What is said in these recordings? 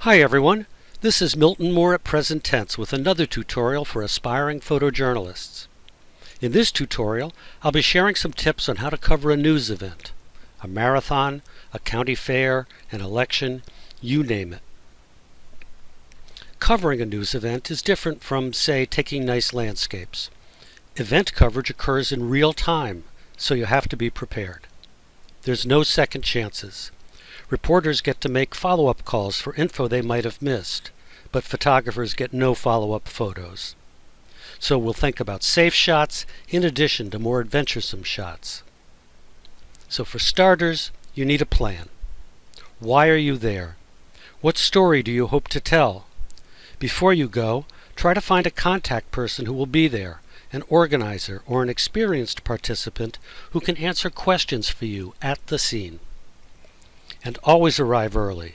Hi everyone, this is Milton Moore at Present Tense with another tutorial for aspiring photojournalists. In this tutorial, I'll be sharing some tips on how to cover a news event, a marathon, a county fair, an election, you name it. Covering a news event is different from, say, taking nice landscapes. Event coverage occurs in real time, so you have to be prepared. There's no second chances. Reporters get to make follow-up calls for info they might have missed, but photographers get no follow-up photos. So we'll think about safe shots in addition to more adventuresome shots. So for starters, you need a plan. Why are you there? What story do you hope to tell? Before you go, try to find a contact person who will be there, an organizer or an experienced participant who can answer questions for you at the scene. And always arrive early,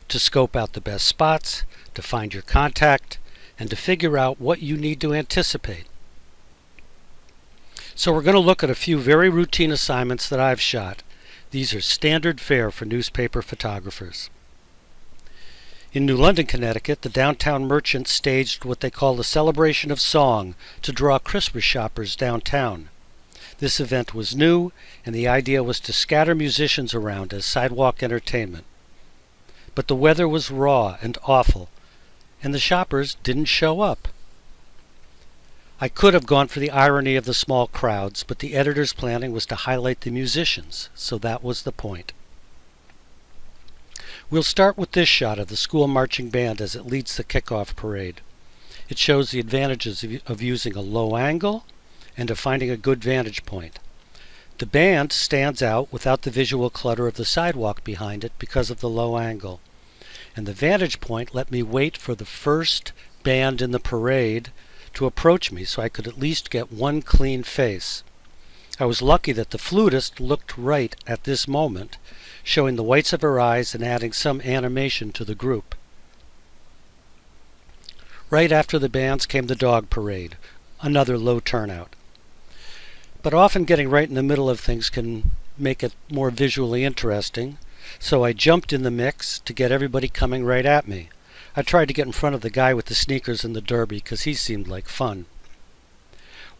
to scope out the best spots, to find your contact, and to figure out what you need to anticipate. So we're going to look at a few very routine assignments that I've shot. These are standard fare for newspaper photographers. In New London, Connecticut, the downtown merchants staged what they call the Celebration of Song to draw Christmas shoppers downtown. This event was new, and the idea was to scatter musicians around as sidewalk entertainment. But the weather was raw and awful, and the shoppers didn't show up. I could have gone for the irony of the small crowds, but the editor's planning was to highlight the musicians, so that was the point. We'll start with this shot of the school marching band as it leads the kickoff parade. It shows the advantages of using a low angle and of finding a good vantage point. The band stands out without the visual clutter of the sidewalk behind it because of the low angle. And the vantage point let me wait for the first band in the parade to approach me so I could at least get one clean face. I was lucky that the flutist looked right at this moment, showing the whites of her eyes and adding some animation to the group. Right after the bands came the dog parade, another low turnout. But often getting right in the middle of things can make it more visually interesting, so I jumped in the mix to get everybody coming right at me. I tried to get in front of the guy with the sneakers and the derby because he seemed like fun.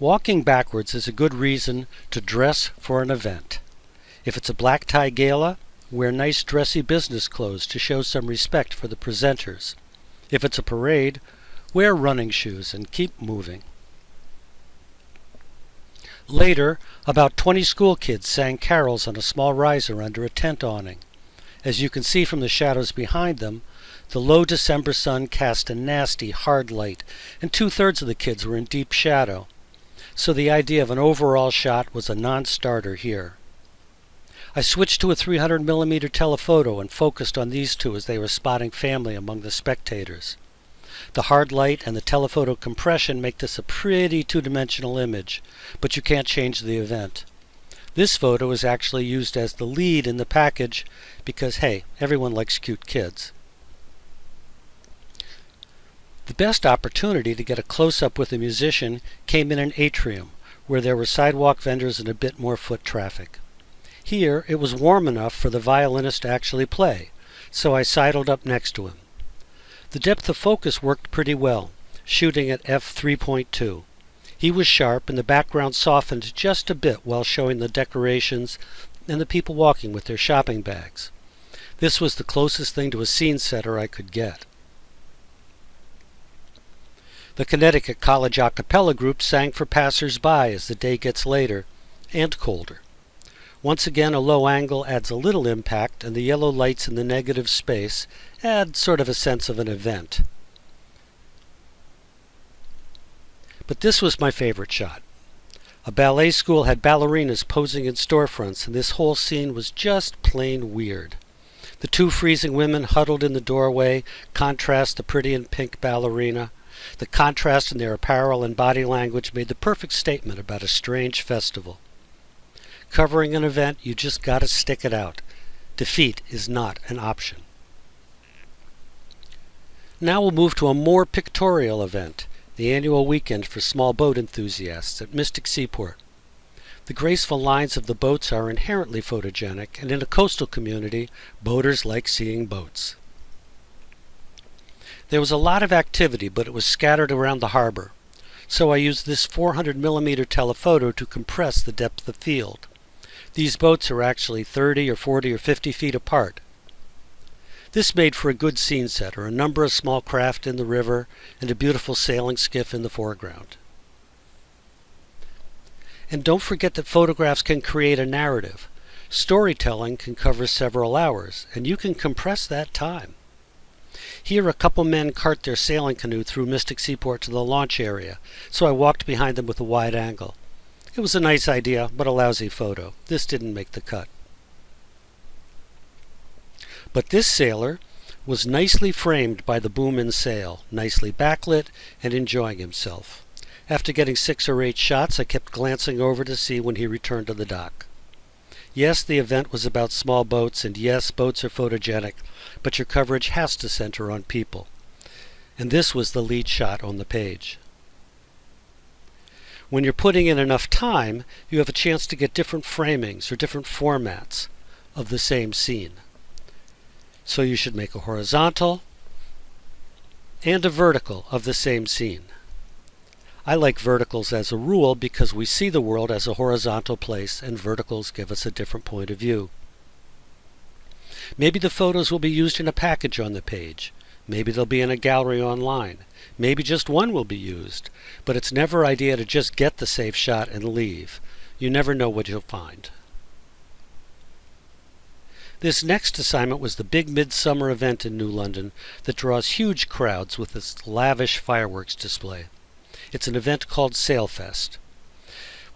Walking backwards is a good reason to dress for an event. If it's a black tie gala, wear nice dressy business clothes to show some respect for the presenters. If it's a parade, wear running shoes and keep moving. Later, about 20 school kids sang carols on a small riser under a tent awning. As you can see from the shadows behind them, the low December sun cast a nasty, hard light, and 2/3 of the kids were in deep shadow. So the idea of an overall shot was a non-starter here. I switched to a 300mm telephoto and focused on these two as they were spotting family among the spectators. The hard light and the telephoto compression make this a pretty two-dimensional image, but you can't change the event. This photo is actually used as the lead in the package because, hey, everyone likes cute kids. The best opportunity to get a close-up with a musician came in an atrium, where there were sidewalk vendors and a bit more foot traffic. Here, it was warm enough for the violinist to actually play, so I sidled up next to him. The depth of focus worked pretty well, shooting at f3.2. He was sharp and the background softened just a bit while showing the decorations and the people walking with their shopping bags. This was the closest thing to a scene setter I could get. The Connecticut College a cappella group sang for passers-by as the day gets later and colder. Once again, a low angle adds a little impact, and the yellow lights in the negative space add sort of a sense of an event. But this was my favorite shot. A ballet school had ballerinas posing in storefronts, and this whole scene was just plain weird. The two freezing women huddled in the doorway contrast the pretty and pink ballerina. The contrast in their apparel and body language made the perfect statement about a strange festival. Covering an event, you just gotta stick it out. Defeat is not an option. Now we'll move to a more pictorial event, the annual weekend for small boat enthusiasts at Mystic Seaport. The graceful lines of the boats are inherently photogenic, and in a coastal community, boaters like seeing boats. There was a lot of activity, but it was scattered around the harbor. So I used this 400mm telephoto to compress the depth of field. These boats are actually 30 or 40 or 50 feet apart. This made for a good scene setter, a number of small craft in the river and a beautiful sailing skiff in the foreground. And don't forget that photographs can create a narrative. Storytelling can cover several hours, and you can compress that time. Here a couple men cart their sailing canoe through Mystic Seaport to the launch area, so I walked behind them with a wide angle. It was a nice idea, but a lousy photo. This didn't make the cut. But this sailor was nicely framed by the boom and sail, nicely backlit and enjoying himself. After getting 6 or 8 shots, I kept glancing over to see when he returned to the dock. Yes, the event was about small boats, and yes, boats are photogenic, but your coverage has to center on people. And this was the lead shot on the page. When you're putting in enough time, you have a chance to get different framings or different formats of the same scene. So you should make a horizontal and a vertical of the same scene. I like verticals as a rule because we see the world as a horizontal place and verticals give us a different point of view. Maybe the photos will be used in a package on the page. Maybe they'll be in a gallery online. Maybe just one will be used. But it's never an idea to just get the safe shot and leave. You never know what you'll find. This next assignment was the big midsummer event in New London that draws huge crowds with its lavish fireworks display. It's an event called Sailfest.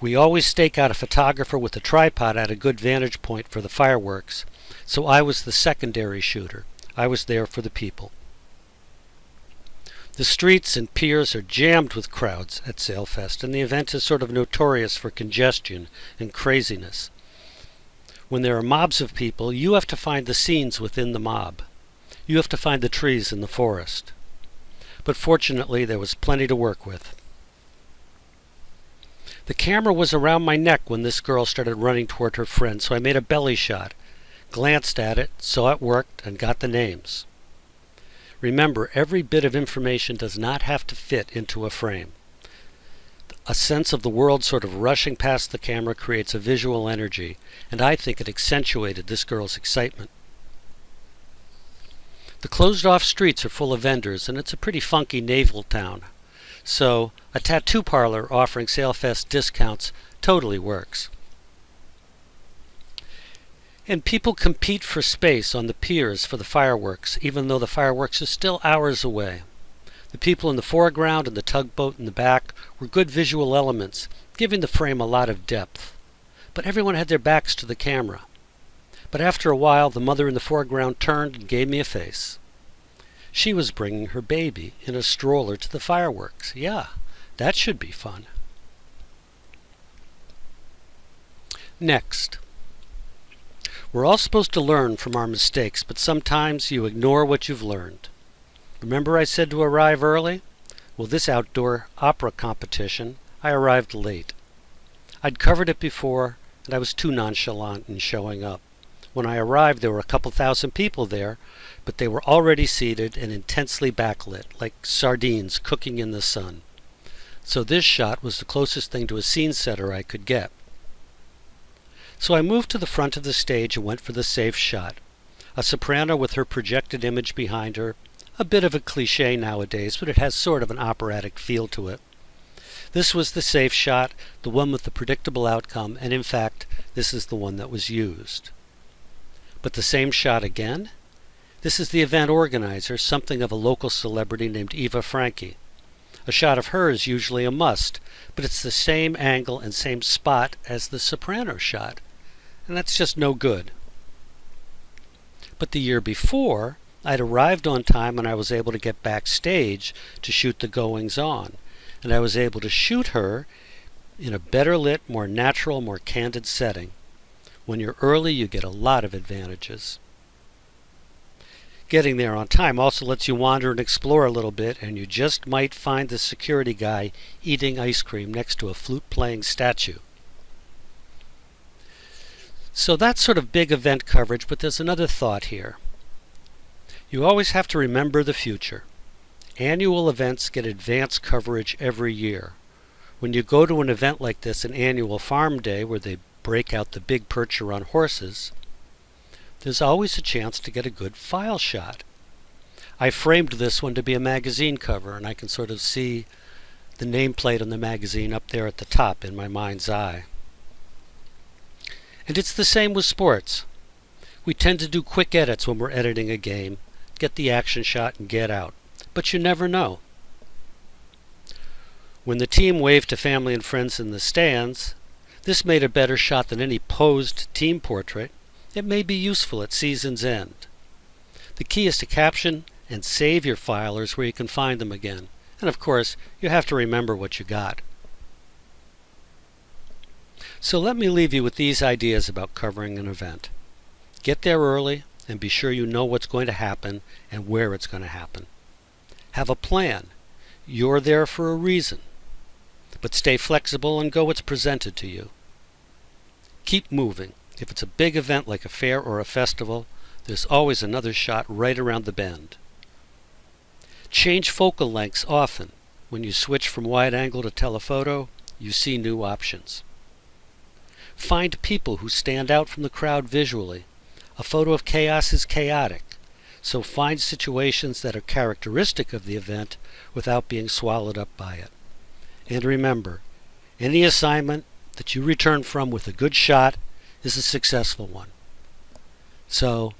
We always stake out a photographer with a tripod at a good vantage point for the fireworks, so I was the secondary shooter. I was there for the people. The streets and piers are jammed with crowds at Sailfest, and the event is sort of notorious for congestion and craziness. When there are mobs of people, you have to find the scenes within the mob. You have to find the trees in the forest. But fortunately, there was plenty to work with. The camera was around my neck when this girl started running toward her friend, so I made a belly shot, glanced at it, saw it worked, and got the names. Remember, every bit of information does not have to fit into a frame. A sense of the world sort of rushing past the camera creates a visual energy, and I think it accentuated this girl's excitement. The closed-off streets are full of vendors, and it's a pretty funky naval town. So, a tattoo parlor offering Sailfest discounts totally works. And people compete for space on the piers for the fireworks, even though the fireworks are still hours away. The people in the foreground and the tugboat in the back were good visual elements, giving the frame a lot of depth. But everyone had their backs to the camera. But after a while, the mother in the foreground turned and gave me a face. She was bringing her baby in a stroller to the fireworks. Yeah, that should be fun. Next. We're all supposed to learn from our mistakes, but sometimes you ignore what you've learned. Remember I said to arrive early? Well, this outdoor opera competition, I arrived late. I'd covered it before, and I was too nonchalant in showing up. When I arrived, there were a couple thousand people there, but they were already seated and intensely backlit, like sardines cooking in the sun. So this shot was the closest thing to a scene setter I could get. So I moved to the front of the stage and went for the safe shot. A soprano with her projected image behind her, a bit of a cliché nowadays, but it has sort of an operatic feel to it. This was the safe shot, the one with the predictable outcome, and in fact, this is the one that was used. But the same shot again? This is the event organizer, something of a local celebrity named Eva Frankie. A shot of her is usually a must, but it's the same angle and same spot as the soprano shot, and that's just no good. But the year before, I'd arrived on time and I was able to get backstage to shoot the goings-on, and I was able to shoot her in a better lit, more natural, more candid setting. When you're early, you get a lot of advantages. Getting there on time also lets you wander and explore a little bit, and you just might find the security guy eating ice cream next to a flute-playing statue. So that's sort of big event coverage, but there's another thought here. You always have to remember the future. Annual events get advance coverage every year. When you go to an event like this, an annual farm day where they break out the big percher on horses, there's always a chance to get a good file shot. I framed this one to be a magazine cover, and I can sort of see the nameplate on the magazine up there at the top in my mind's eye. And it's the same with sports. We tend to do quick edits when we're editing a game, get the action shot and get out. But you never know. When the team waved to family and friends in the stands, this made a better shot than any posed team portrait. It may be useful at season's end. The key is to caption and save your filers where you can find them again. And of course, you have to remember what you got. So let me leave you with these ideas about covering an event. Get there early and be sure you know what's going to happen and where it's going to happen. Have a plan. You're there for a reason. But stay flexible and go what's presented to you. Keep moving. If it's a big event like a fair or a festival, there's always another shot right around the bend. Change focal lengths often. When you switch from wide angle to telephoto, you see new options. Find people who stand out from the crowd visually. A photo of chaos is chaotic, so find situations that are characteristic of the event without being swallowed up by it. And remember, any assignment that you return from with a good shot is a successful one. So,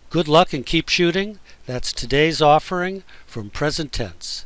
good luck and keep shooting. That's today's offering from Present Tense.